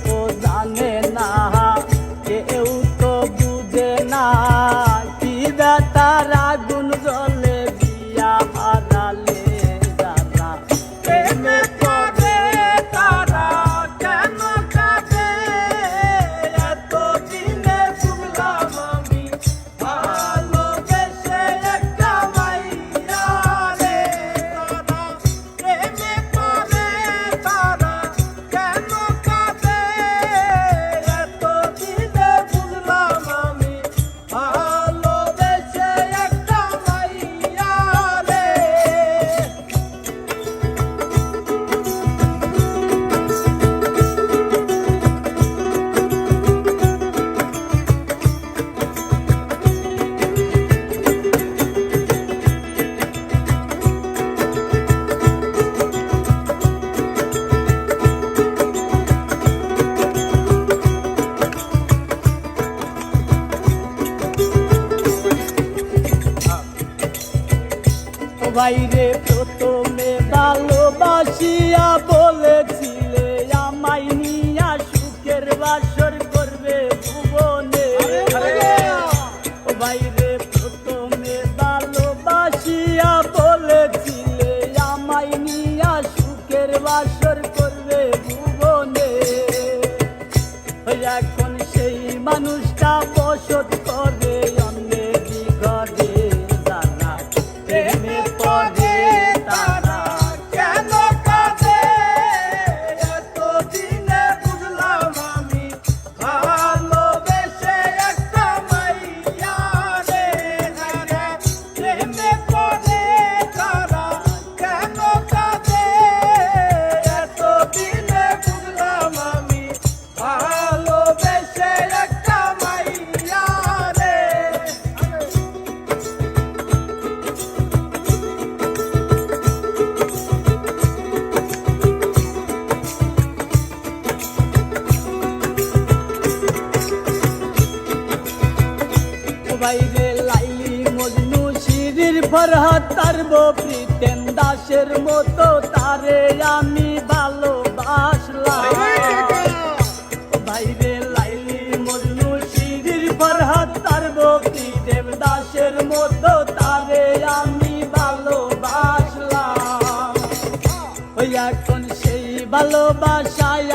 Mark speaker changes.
Speaker 1: তো জানে না, কেউ তো বুঝে না কি ব্যথার আগুন জ্বলে বিয়া হারালে যারা প্রেমে পড়ে তারা কেন কাঁদে এতদিনে বুঝলাম আমি ভালোবেসে একটা মাইয়া রে তারা প্রেমে পড়ে তারা কেন কাঁদে এতদিনে বুঝলাম আমি ভালোবেসে একটা মাইয়া রে। বাইরে প্রথমে ভালোবাসিয়া বলেছিলে আমায় নিয়া সুখের বাসর করবে ভুবনে। বাইরে প্রথমে ভালোবাসিয়া বলেছিলে আমায় নিয়া সুখের বাসর করবে ভুবনে। এখন সেই মানুষটা বসত করে অন্যের ঘরে যারা প্রেমে পড়ে তারা কেন কাঁদে এতদিনে বুঝলাম আমি ভালোবেসে একটা মাইয়া রে যারা প্রেমে পড়ে তারা কেন কাঁদে এতদিনে বুঝলাম আমি ভালোবেসে একটা মাইয়া রে। বাইরে লাইলি মজনু শিরির ফরহাদ তারব প্রীতেম দাসের মতো তারে আমি ভালোবাসলাম। বাইরে লাইলি মজনু শিরির ফরহাদ তারব প্রীতেম দাসের মতো তারে আমি ভালোবাসলাম। ওই এখন সেই ভালোবাসায়